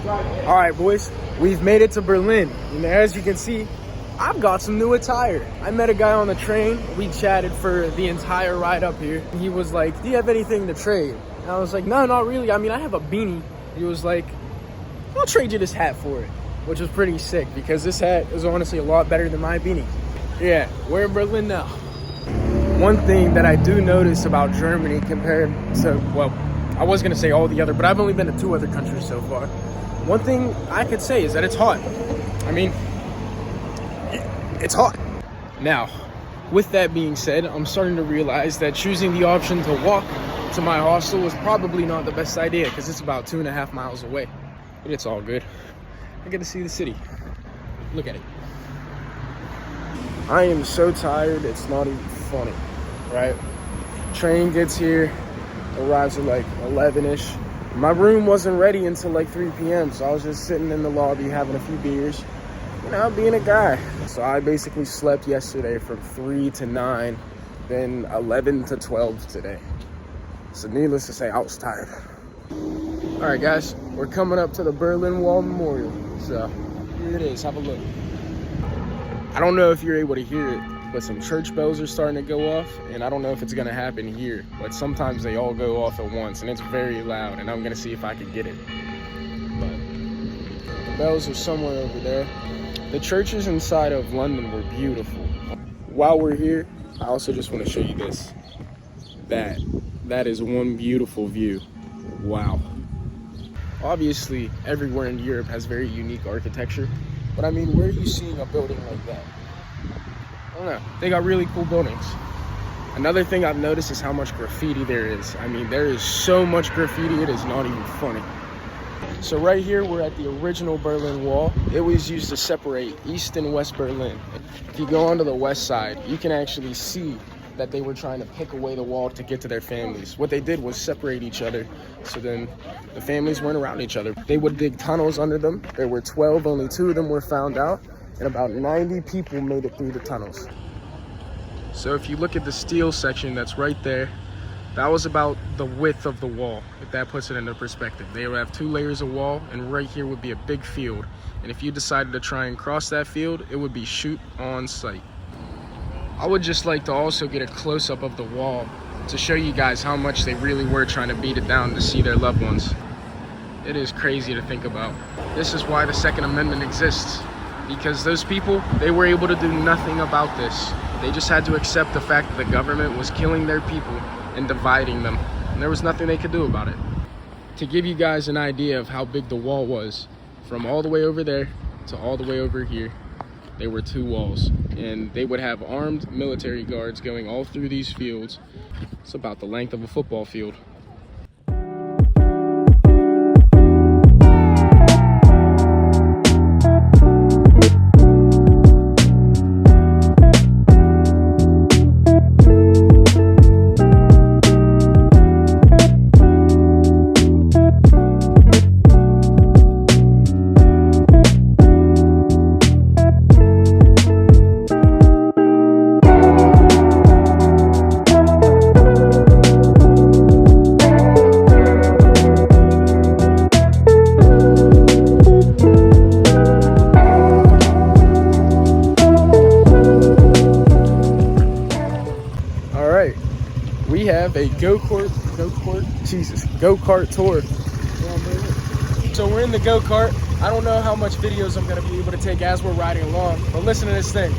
All right, boys, we've made it to Berlin. And as you can see, I've got some new attire. I met a guy on the train. We chatted for the entire ride up here. He was like, do you have anything to trade? And I was like, no, not really. I mean, I have a beanie. He was like, I'll trade you this hat for it, which was pretty sick because this hat is honestly a lot better than my beanie. Yeah, we're in Berlin now. One thing that I do notice about Germany compared to, well, I was gonna say all the other, but I've only been to 2 other countries so far. One thing I could say is that it's hot. I mean, it's hot. Now, with that being said, I'm starting to realize that choosing the option to walk to my hostel was probably not the best idea because it's about 2.5 miles away. But it's all good. I get to see the city. Look at it. I am so tired, it's not even funny, right? Train gets here, arrives at like 11-ish. My room wasn't ready until like 3 p.m. So I was just sitting in the lobby having a few beers, you know, being a guy. So I basically slept yesterday from 3 to 9, then 11 to 12 today. So needless to say, I was tired. All right, guys, we're coming up to the Berlin Wall Memorial. So here it is, have a look. I don't know if you're able to hear it, but some church bells are starting to go off, and I don't know if it's gonna happen here, but sometimes they all go off at once, and it's very loud, and I'm gonna see if I can get it. But the bells are somewhere over there. The churches inside of London were beautiful. While we're here, I also just want to show you this. That is one beautiful view. Wow. Obviously, everywhere in Europe has very unique architecture, but I mean, where are you seeing a building like that? I don't know. They got really cool buildings. Another thing I've noticed is how much graffiti there is. I mean, there is so much graffiti, it is not even funny. So right here, we're at the original Berlin Wall. It was used to separate East and West Berlin. If you go onto the west side, you can actually see that they were trying to pick away the wall to get to their families. What they did was separate each other, so then the families weren't around each other. They would dig tunnels under them. There were 12, only 2 of them were found out, and about 90 people made it through the tunnels. So if you look at the steel section that's right there, that was about the width of the wall, if that puts it into perspective. They would have 2 layers of wall, and right here would be a big field. And if you decided to try and cross that field, it would be shoot on sight. I would just like to also get a close-up of the wall to show you guys how much they really were trying to beat it down to see their loved ones. It is crazy to think about. This is why the Second Amendment exists, because those people, they were able to do nothing about this. They just had to accept the fact that the government was killing their people and dividing them, and there was nothing they could do about it. To give you guys an idea of how big the wall was, from all the way over there to all the way over here, there were 2 walls, and they would have armed military guards going all through these fields. It's about the length of a football field. We have a Go-Kart tour. So we're in the Go-Kart. I don't know how much videos I'm gonna be able to take as we're riding along, but listen to this thing.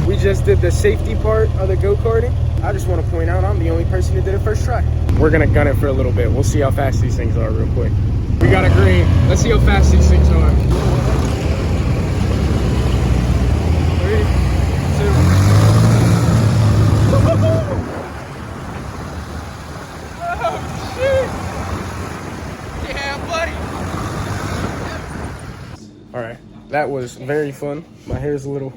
We just did the safety part of the go-karting. I just want to point out I'm the only person who did it first try. We're gonna gun it for a little bit. We'll see how fast these things are real quick. We got a green. Let's see how fast these things are. 3, 2. Oh, shit. Yeah, buddy. All right, that was very fun. My hair's a little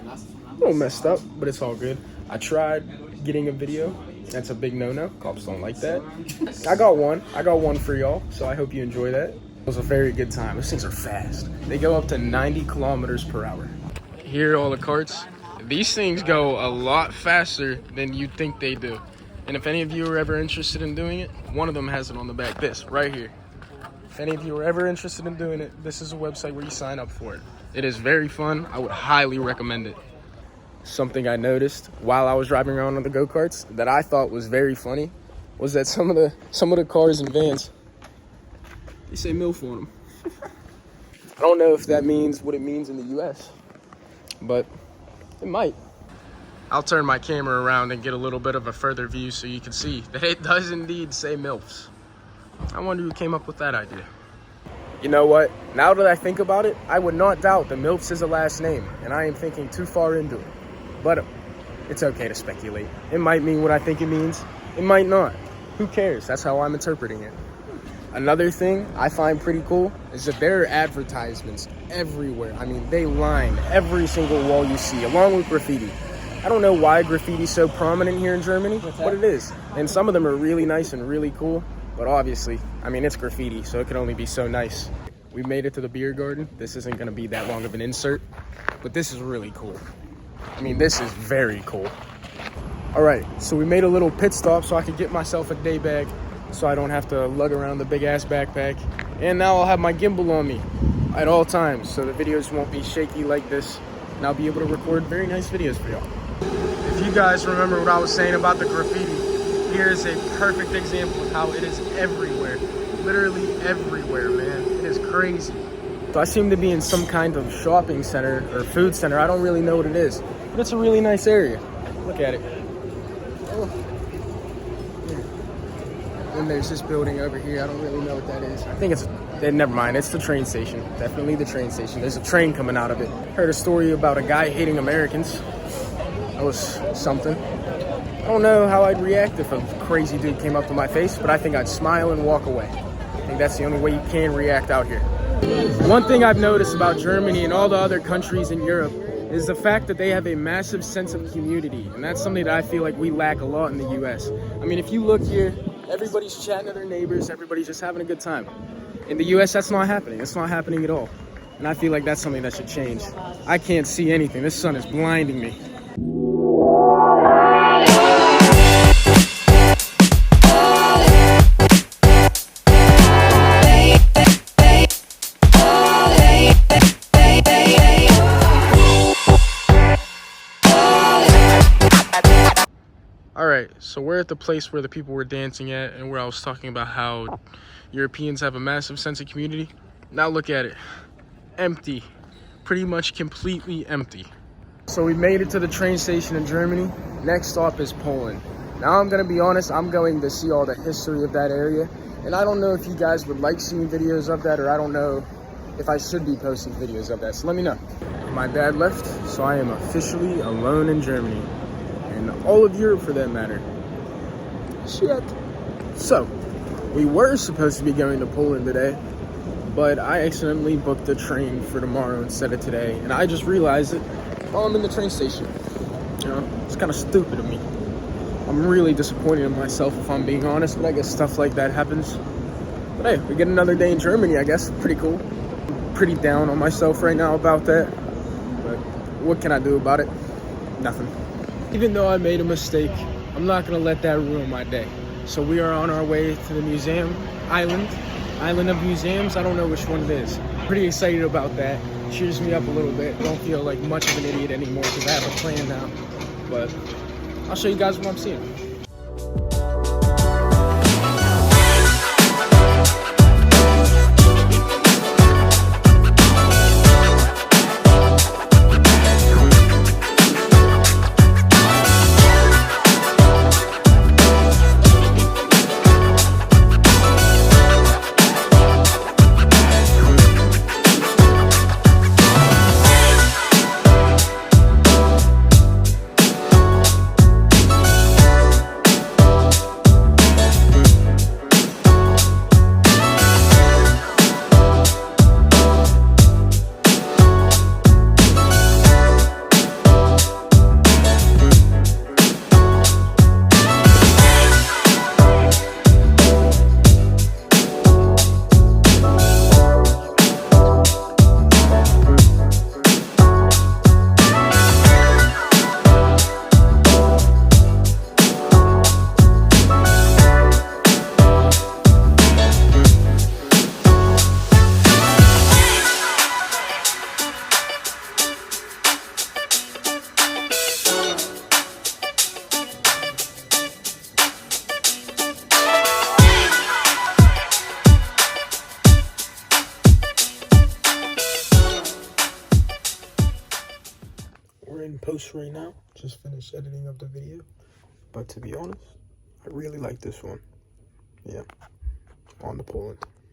messed up, but it's all good. I tried getting a video. That's a big no-no. Cops don't like that. I got one for y'all, so I hope you enjoy that. It was a very good time. Those things are fast. They go up to 90 kilometers per hour. Here are all the carts. These things go a lot faster than you'd think they do. And if any of you are ever interested in doing it, one of them has it on the back. This right here. If any of you are ever interested in doing it, this is a website where you sign up for it. It is very fun. I would highly recommend it. Something I noticed while I was driving around on the go-karts that I thought was very funny was that some of the cars and vans, they say MILF on them. I don't know if that means what it means in the US, but it might. I'll turn my camera around and get a little bit of a further view so you can see that it does indeed say MILFs. I wonder who came up with that idea. You know what? Now that I think about it, I would not doubt that MILFs is a last name, and I am thinking too far into it. But it's okay to speculate. It might mean what I think it means. It might not. Who cares? That's how I'm interpreting it. Another thing I find pretty cool is that there are advertisements everywhere. I mean, they line every single wall you see, along with graffiti. I don't know why graffiti is so prominent here in Germany, but it is. And some of them are really nice and really cool. But obviously, I mean, it's graffiti, so it can only be so nice. We made it to the beer garden. This isn't going to be that long of an insert, but this is really cool. I mean, this is very cool. All right, so we made a little pit stop so I could get myself a day bag so I don't have to lug around the big-ass backpack. And now I'll have my gimbal on me at all times, so the videos won't be shaky like this, and I'll be able to record very nice videos for y'all. If you guys remember what I was saying about the graffiti, here's a perfect example of how it is everywhere. Literally everywhere, man. It is crazy. So I seem to be in some kind of shopping center or food center. I don't really know what it is, but it's a really nice area. Look at it. Oh. And there's this building over here. I don't really know what that is. I think it's, never mind, it's the train station. Definitely the train station. There's a train coming out of it. Heard a story about a guy hating Americans. That was something. I don't know how I'd react if a crazy dude came up to my face, but I think I'd smile and walk away. I think that's the only way you can react out here. One thing I've noticed about Germany and all the other countries in Europe is the fact that they have a massive sense of community, and that's something that I feel like we lack a lot in the US. I mean, if you look here, everybody's chatting to their neighbors, everybody's just having a good time. In the US, that's not happening. It's not happening at all. And I feel like that's something that should change. I can't see anything. This sun is blinding me. All right, so we're at the place where the people were dancing at and where I was talking about how Europeans have a massive sense of community. Now look at it. Empty. Pretty much completely empty. So we made it to the train station in Germany. Next stop is Poland. Now I'm gonna be honest, I'm going to see all the history of that area. And I don't know if you guys would like seeing videos of that, or I don't know if I should be posting videos of that. So let me know. My dad left, so I am officially alone in Germany. And all of Europe for that matter. Shit. So, we were supposed to be going to Poland today, but I accidentally booked a train for tomorrow instead of today, and I just realized it while I'm in the train station. You know, it's kind of stupid of me. I'm really disappointed in myself if I'm being honest, but I guess stuff like that happens. But hey, we get another day in Germany, I guess. Pretty cool. I'm pretty down on myself right now about that, but what can I do about it? Nothing. Even though I made a mistake, I'm not gonna let that ruin my day. So we are on our way to the museum, island of museums. I don't know which one it is. Pretty excited about that. Cheers me up a little bit. Don't feel like much of an idiot anymore because I have a plan now. But I'll show you guys what I'm seeing. post right now. Just finished editing up the video. But to be honest, I really like this one. Yeah, on to Poland.